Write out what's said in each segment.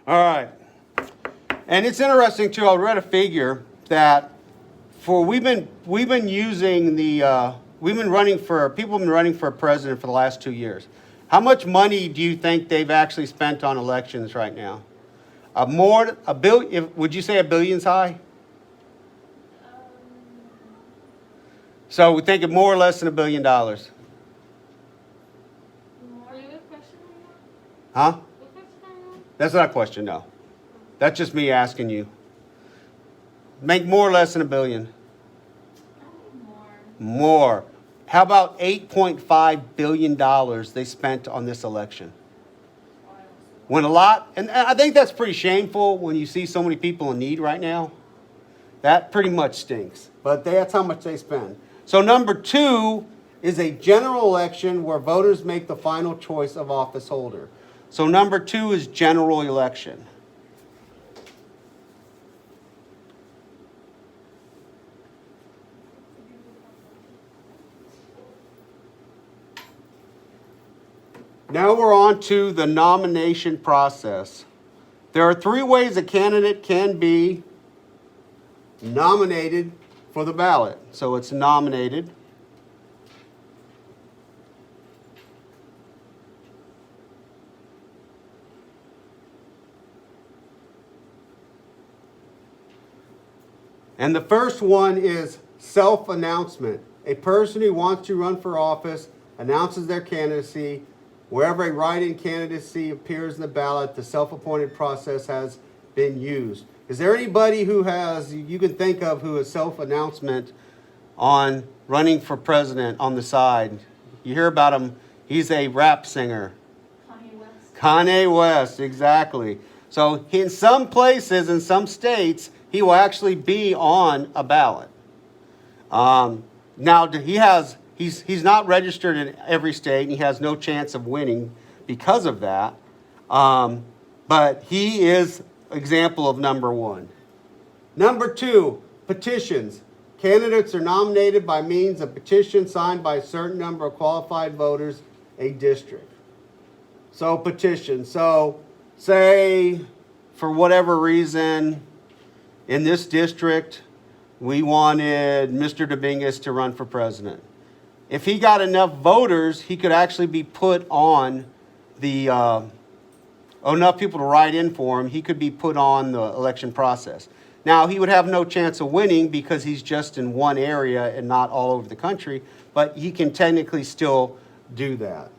All right. And it's interesting too. I read a figure that we've been using the we've been running for people have been running for president for the last 2 years. How much money do you think they've actually spent on elections right now? A billion? Would you say a billion's high? So we think of more or less than $1 billion. More? What question are you on? Huh? What question are you on? That's not a question, no. That's just me asking you. Make more or less than $1 billion. More. More. How about $8.5 billion they spent on this election? When a lot, and I think that's pretty shameful when you see so many people in need right now. That pretty much stinks. But that's how much they spend. So number 2 is a general election where voters make the final choice of office holder. So number 2 is general election. Now we're on to the nomination process. There are 3 ways a candidate can be nominated for the ballot. So it's nominated. And the first one is self-announcement. A person who wants to run for office announces their candidacy. Wherever a write-in candidacy appears in the ballot, the self-appointed process has been used. Is there anybody who you can think of who has self-announcement on running for president on the side? You hear about him, he's a rap singer. Kanye West. Kanye West, exactly. So in some places, in some states, he will actually be on a ballot. Now he's not registered in every state, and he has no chance of winning because of that. But he is example of number 1. Number 2, petitions. Candidates are nominated by means of petition signed by a certain number of qualified voters, a district. So petition. So say for whatever reason in this district we wanted Mr. Dominguez to run for president. If he got enough voters, he could actually be put on enough people to write in for him, he could be put on the election process. Now, he would have no chance of winning because he's just in one area and not all over the country, but he can technically still do that.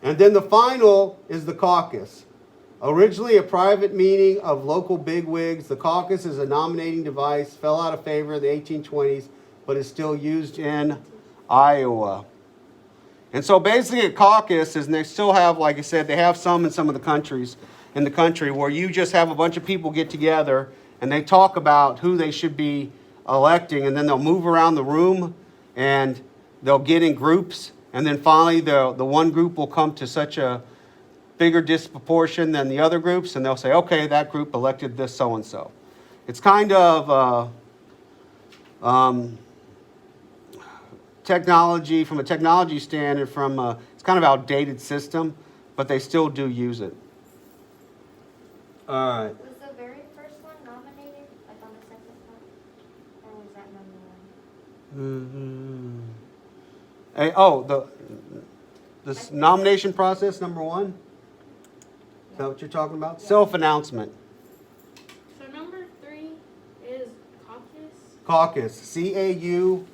And then the final is the caucus. Originally a private meeting of local bigwigs, the caucus is a nominating device, fell out of favor in the 1820s, but is still used in Iowa. And so basically a caucus is, and they still have, like I said, they have some in some of the countries in the country where you just have a bunch of people get together and they talk about who they should be electing, and then they'll move around the room and they'll get in groups, and then finally the one group will come to such a bigger disproportion than the other groups, and they'll say, okay, that group elected this so-and-so. It's kind of technology, from a technology standard, it's kind of outdated system, but they still do use it. All right. Was the very first one nominated, like on the second one? Or was that number 1? Hey, the nomination process, number 1? Is that what you're talking about? Yeah. Self-announcement. So number 3 is caucus. Caucus. C-A-U-C-U-S.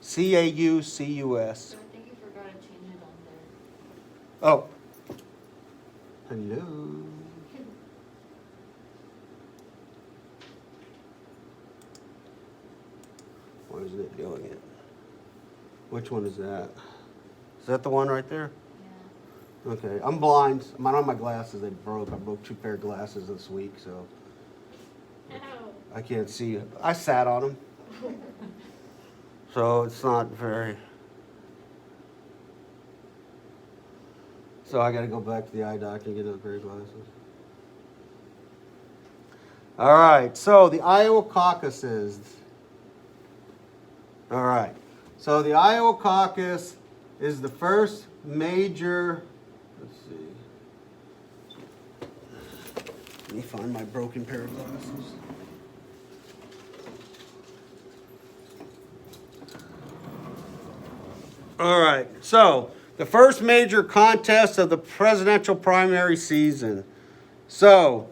C-A-U-C-U-S. So I think you forgot to change it on there. Oh. Hello. Why isn't it doing it? Which one is that? Is that the one right there? Yeah. Okay, I'm blind. I don't have my glasses. They broke. I broke 2 pair of glasses this week, so Ow. I can't see. I sat on them. So it's not very... So I got to go back to the eye doctor and get another pair of glasses. All right, so the Iowa caucuses. All right, so the Iowa caucus is the first major, let's see, me find my broken pair of glasses. All right, so the first major contest of the presidential primary season. So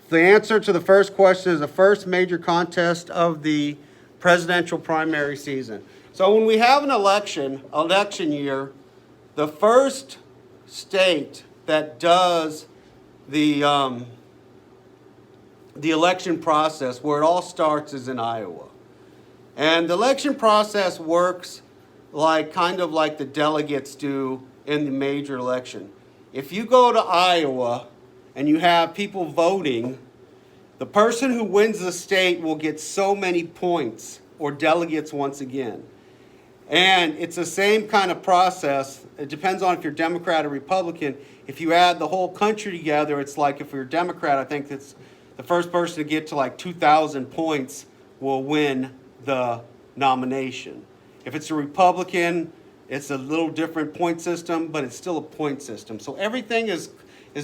the answer to the first question is the first major contest of the presidential primary season. So when we have an election year, the first state that does the election process, where it all starts, is in Iowa. And the election process works kind of like the delegates do in the major election. If you go to Iowa and you have people voting, the person who wins the state will get so many points or delegates once again. And it's the same kind of process. It depends on if you're Democrat or Republican. If you add the whole country together, it's like if you're a Democrat, I think it's the first person to get to like 2,000 points will win the nomination. If it's a Republican, it's a little different point system, but it's still a point system. So everything is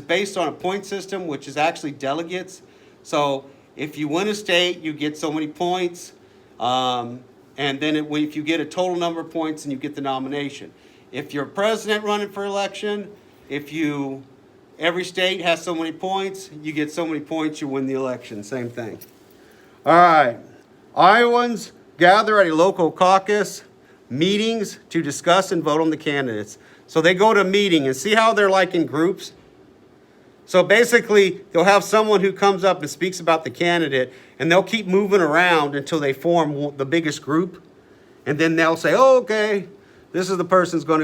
based on a point system, which is actually delegates. So if you win a state, you get so many points. And then if you get a total number of points, then you get the nomination. If you're president running for election, every state has so many points, you get so many points, you win the election. Same thing. All right. Iowans gather at a local caucus meetings to discuss and vote on the candidates. So they go to a meeting and see how they're like in groups. So basically, they'll have someone who comes up and speaks about the candidate, and they'll keep moving around until they form the biggest group. And then they'll say, oh, okay, this is the person who's going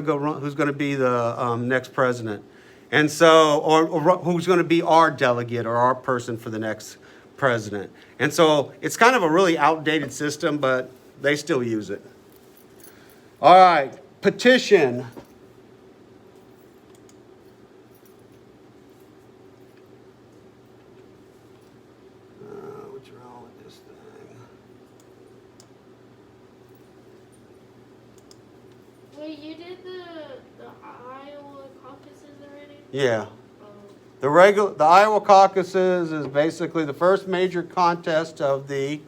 to be the next president. And so, or who's going to be our delegate or our person for the next president. And so it's kind of a really outdated system, but they still use it. All right, petition. What's wrong with this thing? Wait, you did the Iowa caucuses already? Yeah. Oh. The Iowa caucuses is basically the first major contest of the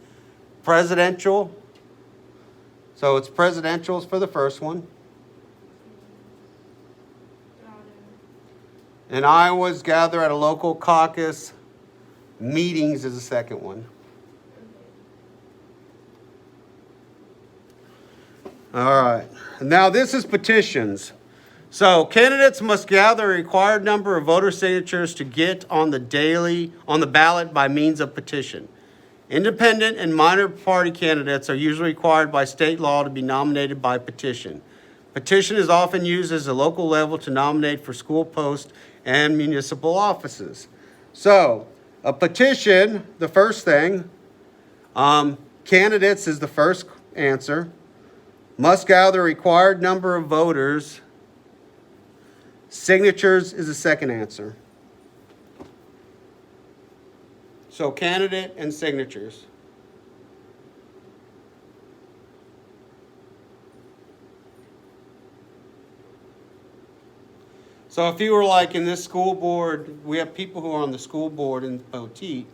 presidential. So it's presidentials for the first one. Got it. And Iowas gather at a local caucus. Meetings is the second one. All right. Now this is petitions. So candidates must gather a required number of voter signatures to get on the ballot by means of petition. Independent and minor party candidates are usually required by state law to be nominated by petition. Petition is often used as a local level to nominate for school posts and municipal offices. So a petition, the first thing, candidates is the first answer, must gather a required number of voters. Signatures is the second answer. So candidate and signatures. So if you were like in this school board, we have people who are on the school board in Poteet,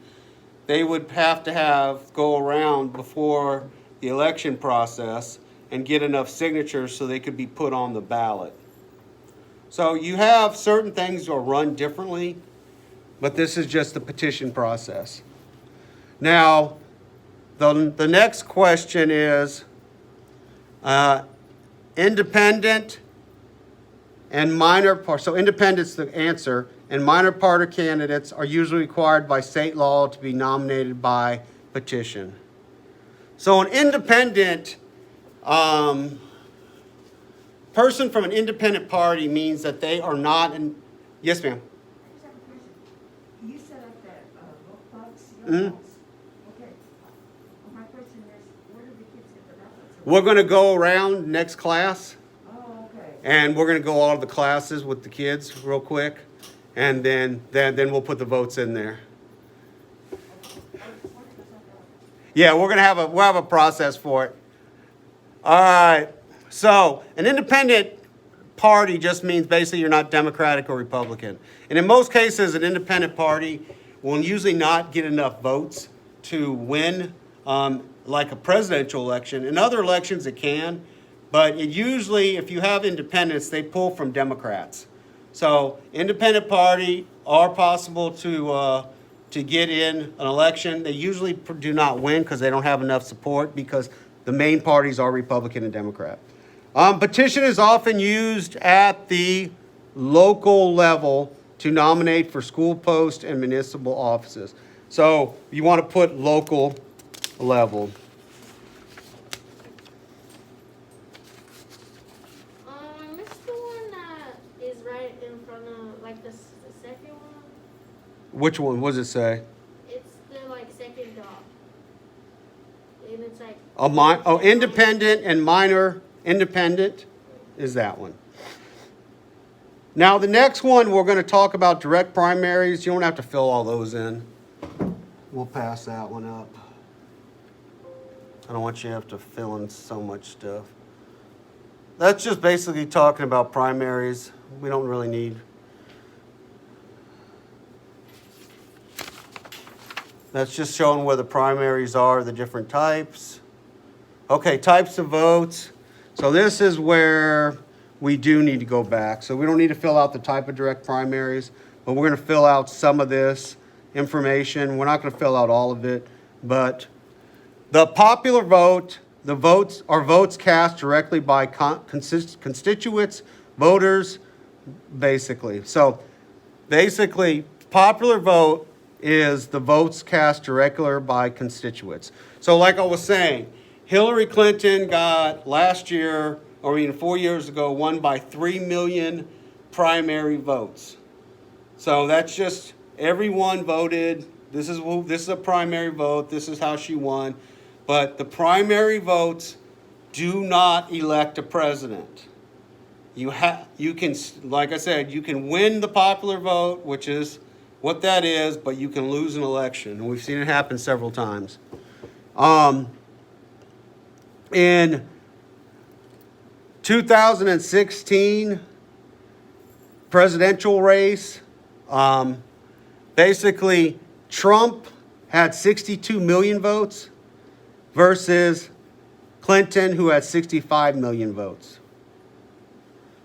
they would have to go around before the election process and get enough signatures so they could be put on the ballot. So you have certain things that are run differently, but this is just the petition process. Now, the next question is independent and minor part. So independent's the answer, and minor party candidates are usually required by state law to be nominated by petition. So an independent person from an independent party means that they are not in. Yes, ma'am. I just have a question. You set up that vote box, Mhm. Okay. Well, my question is, where do the kids get the ballots? We're going to go around next class, Oh, okay. and we're going to go all of the classes with the kids real quick, and then we'll put the votes in there. Yeah, we'll have a process for it. All right. So an independent party just means basically you're not Democratic or Republican. And in most cases, an independent party will usually not get enough votes to win, like a presidential election. In other elections, it can, but it usually, if you have independents, they pull from Democrats. So independent party are possible to get in an election. They usually do not win because they don't have enough support because the main parties are Republican and Democrat. Petition is often used at the local level to nominate for school post and municipal offices. So you want to put local level. I missed the one that is right in front of, like the second one. Which one? What does it say? It's the like second dot. And it's like. Independent and minor independent is that one. Now the next one we're going to talk about direct primaries. You don't have to fill all those in. We'll pass that one up. I don't want you to have to fill in so much stuff. That's just basically talking about primaries. We don't really need. That's just showing where the primaries are, the different types. Okay, types of votes. So this is where we do need to go back. So we don't need to fill out the type of direct primaries, but we're going to fill out some of this information. We're not going to fill out all of it, but the popular vote, the votes are votes cast directly by constituents, voters, basically. So basically, popular vote is the votes cast directly by constituents. So like I was saying, Hillary Clinton got last year, 4 years ago, won by 3 million primary votes. So that's just everyone voted. This is a primary vote. This is how she won. But the primary votes do not elect a president. You can, like I said, you can win the popular vote, which is what that is, but you can lose an election. And we've seen it happen several times. In 2016 presidential race, basically Trump had 62 million votes versus Clinton, who had 65 million votes.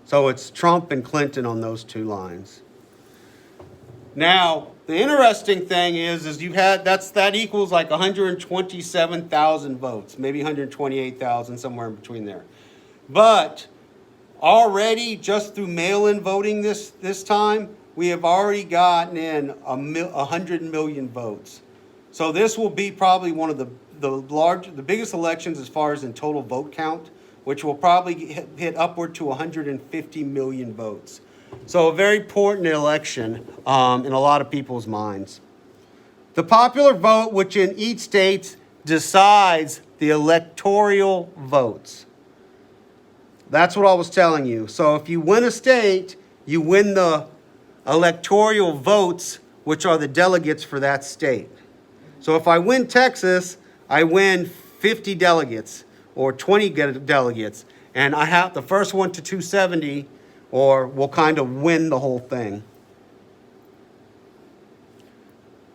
So it's Trump and Clinton on those two lines. Now, the interesting thing is you had that equals like 127,000 votes, maybe 128,000, somewhere in between there. But already, just through mail-in voting this time, we have already gotten in 100 million votes. So this will be probably one of the biggest elections as far as in total vote count, which will probably hit upward to 150 million votes. So a very important election in a lot of people's minds. The popular vote, which in each state decides the electoral votes. That's what I was telling you. So if you win a state, you win the electoral votes, which are the delegates for that state. So if I win Texas, I win 50 delegates or 20 delegates, and I have the first one to 270, or will kind of win the whole thing.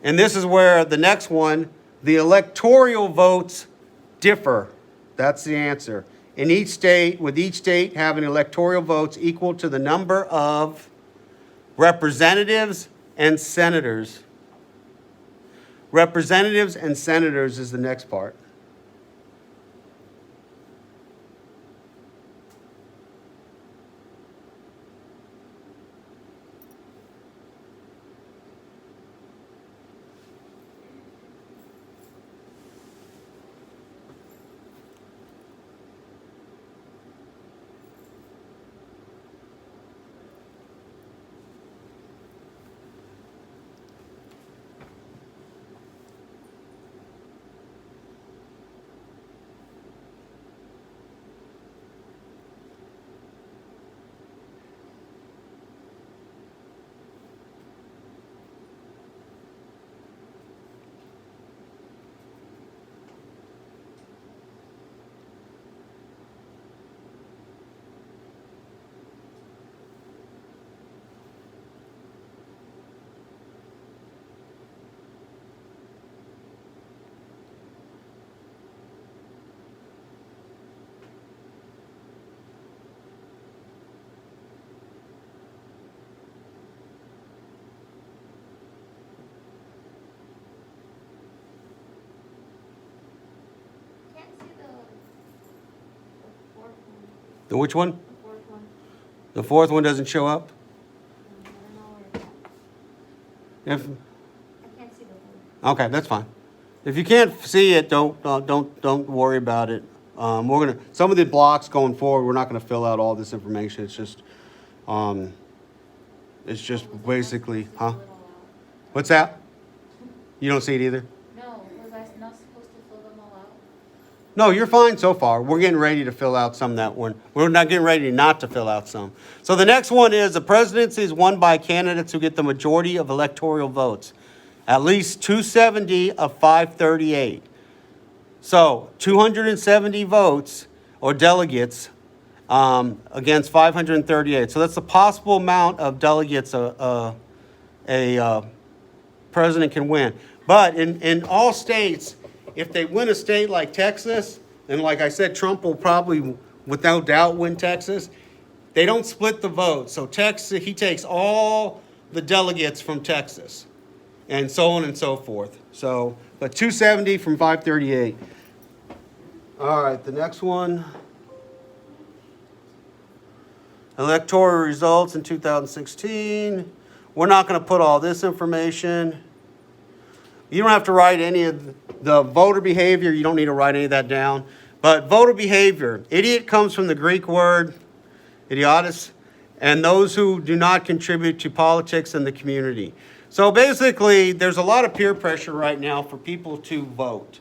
And this is where the next one, the electoral votes differ. That's the answer. In each state, with each state having electoral votes equal to the number of representatives and senators. Representatives and senators is the next part. The which one? The fourth one. The fourth one doesn't show up? I don't know where it's at. If, I can't see the whole. okay, that's fine. If you can't see it, don't worry about it. Some of the blocks going forward, we're not gonna fill out all this information. It's just basically, huh? What's that? You don't see it either? No, was I not supposed to fill them all out? No, you're fine so far. We're getting ready to fill out some that one. We're not getting ready not to fill out some. So the next one is the presidency is won by candidates who get the majority of electoral votes. At least 270 of 538. So 270 votes or delegates against 538. So that's the possible amount of delegates a president can win. But in all states, if they win a state like Texas, and like I said, Trump will probably, without doubt, win Texas, they don't split the vote. So Texas, he takes all the delegates from Texas, and so on and so forth. So, but 270 from 538. All right, the next one. Electoral results in 2016. We're not going to put all this information. You don't have to write any of the voter behavior. You don't need to write any of that down. But voter behavior. Idiot comes from the Greek word idiotis, and those who do not contribute to politics and the community. So basically, there's a lot of peer pressure right now for people to vote.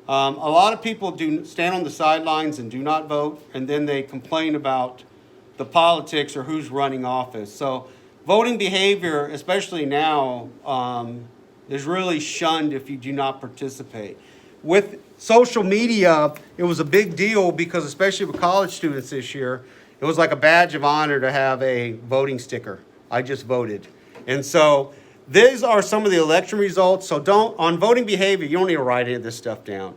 A lot of people do stand on the sidelines and do not vote, and then they complain about the politics or who's running office. So voting behavior, especially now, is really shunned if you do not participate. With social media, it was a big deal because especially with college students this year, it was like a badge of honor to have a voting sticker. I just voted. And so these are some of the election results. So on voting behavior, you don't need to write any of this stuff down.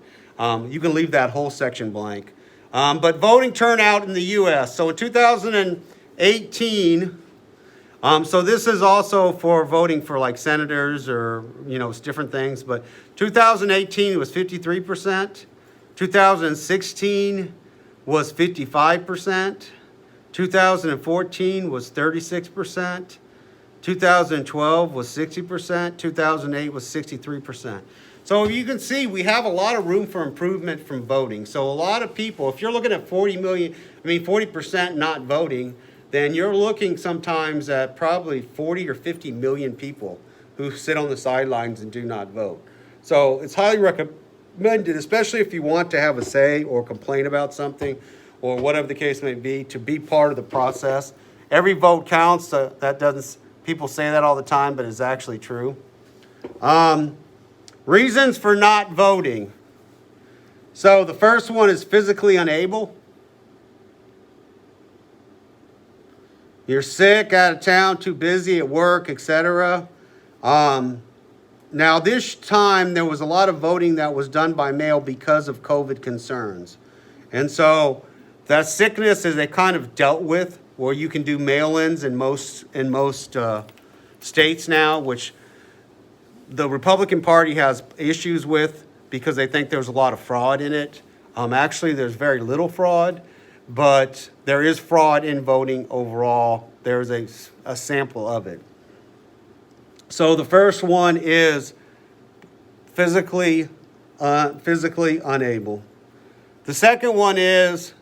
You can leave that whole section blank. But voting turnout in the U.S. So in 2018, so this is also for voting for like senators or, it's different things. But 2018 was 53%. 2016 was 55%. 2014 was 36%. 2012 was 60%. 2008 was 63%. So you can see we have a lot of room for improvement from voting. So a lot of people, if you're looking at 40% not voting, then you're looking sometimes at probably 40 or 50 million people who sit on the sidelines and do not vote. So it's highly recommended, especially if you want to have a say or complain about something or whatever the case may be, to be part of the process. Every vote counts. People say that all the time, but it's actually true. Reasons for not voting. So the first one is physically unable. You're sick, out of town, too busy at work, etc. Now, this time, there was a lot of voting that was done by mail because of COVID concerns. And so that sickness is kind of dealt with, where you can do mail-ins in most states now, which the Republican Party has issues with because they think there's a lot of fraud in it. Actually, there's very little fraud. But there is fraud in voting overall. There's a sample of it. So the first one is physically unable. The second one is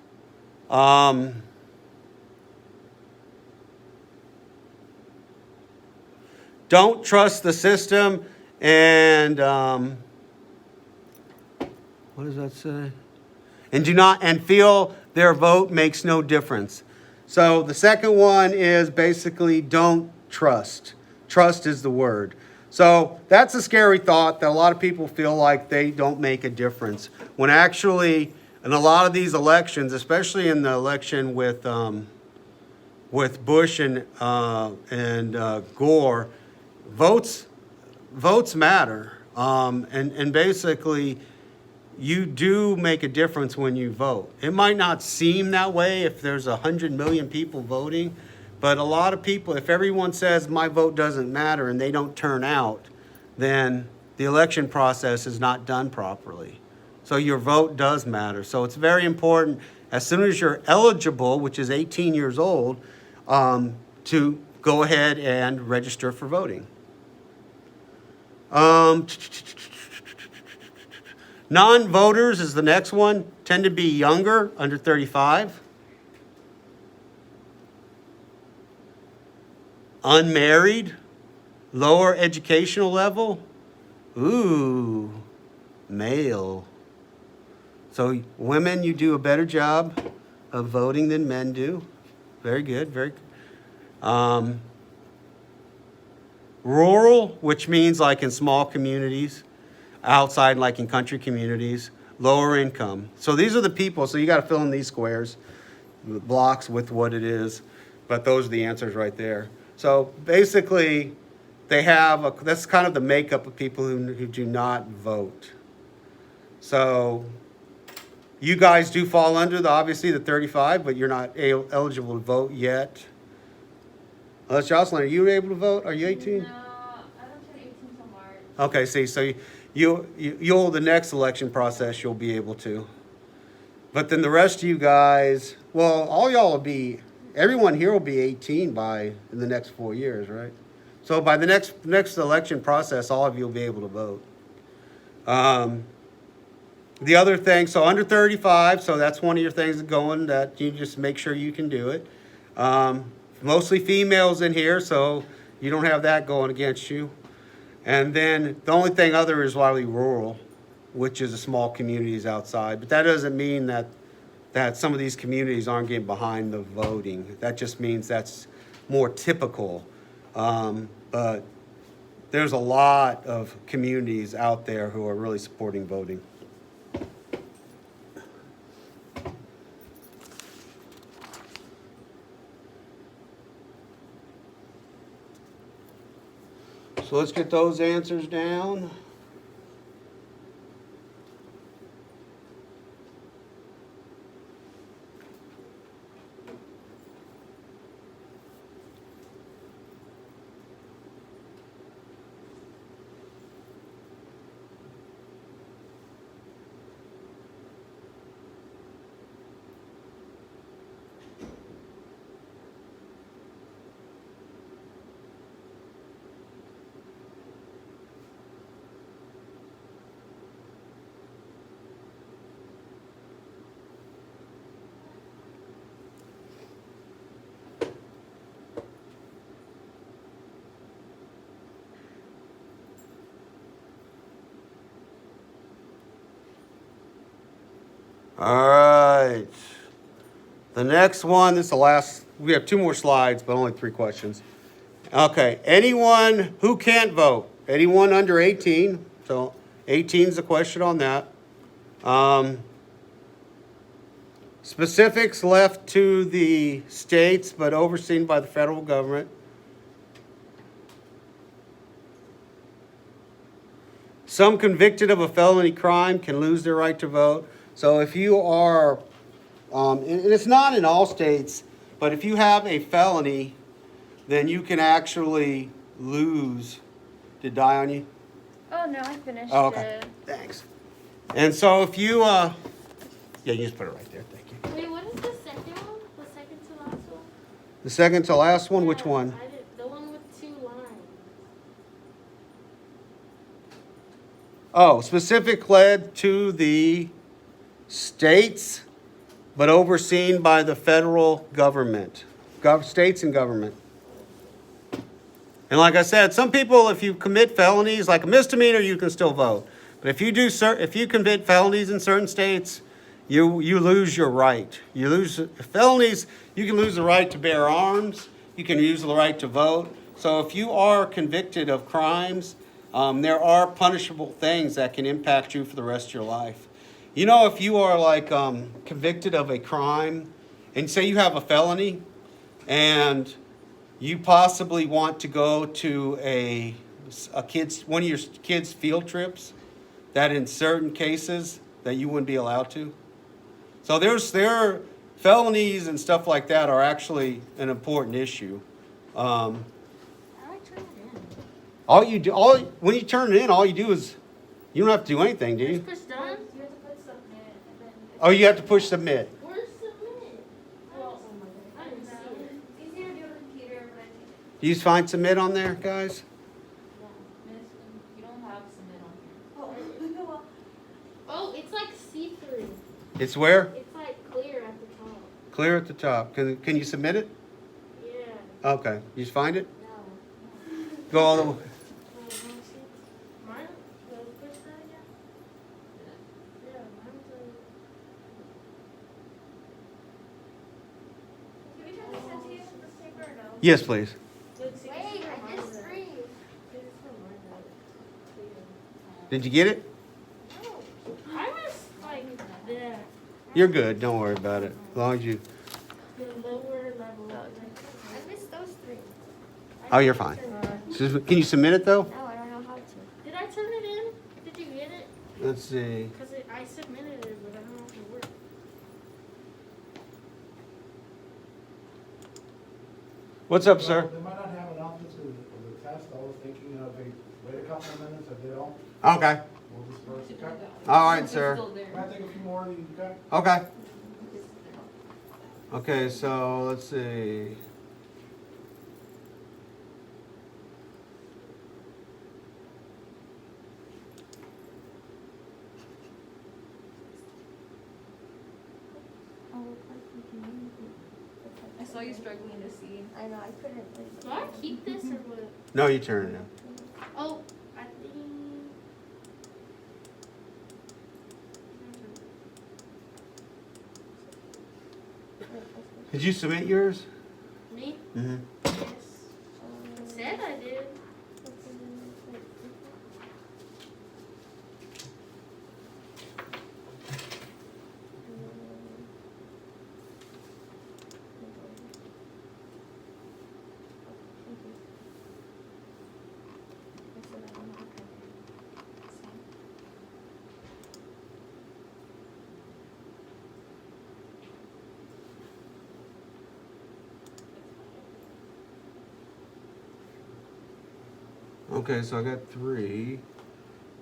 don't trust the system and what does that say? And feel their vote makes no difference. So the second one is basically don't trust. Trust is the word. So that's a scary thought that a lot of people feel like they don't make a difference. When actually, in a lot of these elections, especially in the election with Bush and Gore, votes matter. And basically, you do make a difference when you vote. It might not seem that way if there's 100 million people voting, but a lot of people, if everyone says my vote doesn't matter and they don't turn out, then the election process is not done properly. So your vote does matter. So it's very important. as soon as you're eligible, which is 18 years old, to go ahead and register for voting. Non-voters is the next one, tend to be younger, under 35. Unmarried, lower educational level. Ooh, male. So women, you do a better job of voting than men do. Very good, very good. Rural, which means like in small communities, outside like in country communities, lower income. So these are the people, so you got to fill in these squares, blocks with what it is, but those are the answers right there. So basically, they have, that's kind of the makeup of people who do not vote. So you guys do fall under obviously the 35, but you're not eligible to vote yet. Unless Jocelyn, are you able to vote? Are you 18? No, I don't turn 18 till March. Okay, see, so you'll the next election process you'll be able to. But then the rest of you guys, well, all y'all will be, everyone here will be 18 in the next 4 years, right? So by the next election process, all of you will be able to vote. The other thing, so under 35, so that's one of your things going that you just make sure you can do it. Mostly females in here, so you don't have that going against you. And then the only thing other is widely rural, which is the small communities outside. But that doesn't mean that some of these communities aren't getting behind the voting. That just means that's more typical. But there's a lot of communities out there who are really supporting voting. So let's get those answers down. All right. The next one, this is the last, we have 2 more slides, but only 3 questions. Okay, anyone who can't vote, anyone under 18, so 18 is the question on that. Specifics left to the states, but overseen by the federal government. Some convicted of a felony crime can lose their right to vote. So if you are, and it's not in all states, but if you have a felony, then you can actually lose. Did it die on you? Oh, no, I finished Oh, okay. Thanks. And so if you, yeah, you just put it right there. Thank you. Wait, what is the second one? The second to last one? The second to last one, which Yeah, one? the one with 2 lines. Oh, specific led to the states, but overseen by the federal government, states and government. And like I said, some people, if you commit felonies, like a misdemeanor, you can still vote. But if you commit felonies in certain states, you lose your right. You lose felonies. You can lose the right to bear arms. You can lose the right to vote. So if you are convicted of crimes, there are punishable things that can impact you for the rest of your life. You know, if you are like convicted of a crime, and say you have a felony, and you possibly want to go to one of your kids' field trips, that in certain cases that you wouldn't be allowed to. So there are felonies and stuff like that are actually an important issue. How do I turn it in? When you turn it in, all you do is you don't have to do anything, do you? Just push done? You have to put submit, and then. Oh, you have to push submit. Where's the You find submit on there, guys? You don't have submit on here. Oh, Oh, it's like see-through. It's where? It's like clear at the top. Clear at the top. Can you submit it? Yeah. Okay. You find it? No. Go all the way. Mine, the first time, yeah. Yeah, mine's Can we turn this into you, this paper, or no? Yes, please. Wait, Wait, I just three. Did you get it? No, I was like there, You're good. Don't worry about it. As long as you. the lower level. I missed those three. Oh, you're fine. Can you submit it though? No, I don't know how to. Did I turn it in? Did you get it? Let's see. Because I submitted it, but I don't know if it worked. What's up, sir? They might not have an option to the test. I was thinking of a wait a couple of minutes. If they don't, Okay. we'll disperse. Okay. All right, It's sir. still there. Might take a few more. You got? Okay. Okay, so let's see. I saw you struggling to see. I know, I couldn't. Do I keep this or what? No, you turn it in. Oh, I think. Did you submit yours? Me? Mm-hmm. Yes. It said I did. Okay, so I got 3.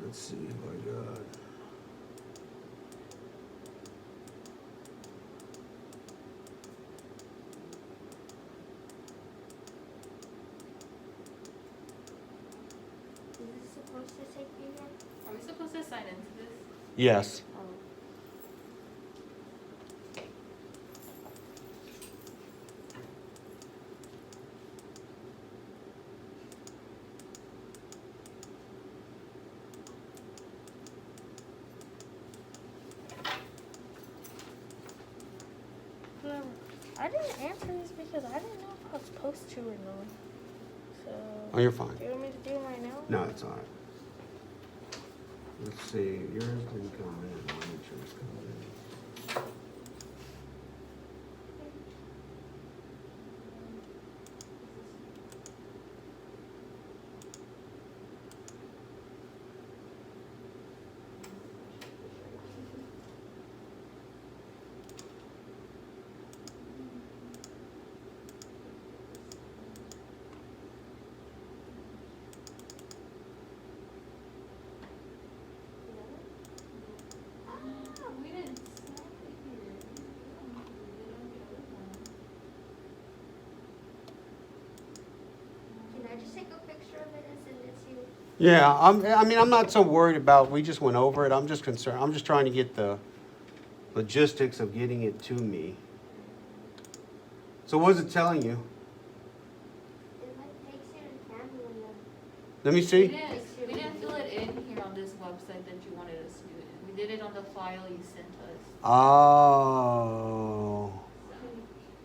Let's see what I got. Is this supposed to take you here? Are we supposed to sign into this? Yes. Oh. I didn't answer this because I didn't know if I was supposed to or not. So, Oh, you're fine. do you want me to do mine now? No, it's all right. Let's see. Yours didn't come in. I'll make sure it's coming in. We didn't sign it here. Can I just take a picture of it and send it to you? Yeah, I'm not so worried about, we just went over it. I'm just concerned. I'm just trying to get the logistics of getting it to me. So what is it telling you? It like takes you to Camden. Let me We see. didn't fill it in here on this website that you wanted us to do it. We did it on the file you sent us. Oh.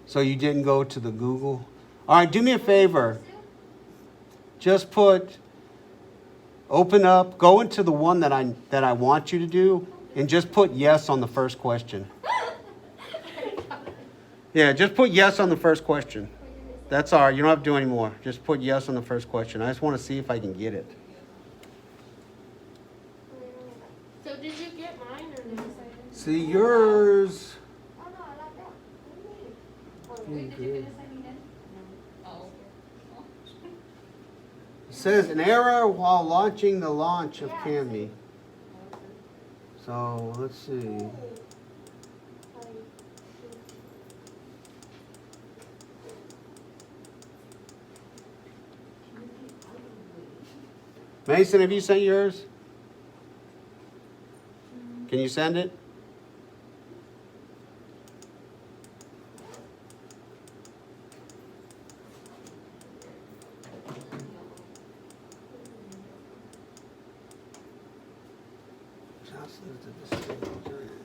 So you didn't go to the Google? All right, do me a favor. Just open up, go into the one that I want you to do, and just put yes on the first question. Yeah, just put yes on the first question. That's all right. You don't have to do any more. Just put yes on the first question. I just want to see if I can get it. So did you get mine or no? See, yours. Oh no, I like that. What do you mean? Wait, did you finish signing in? Oh. It says an error while launching the launch of Cami. So let's see. Mason, have you sent yours? Can you send it? Johnson is the district attorney.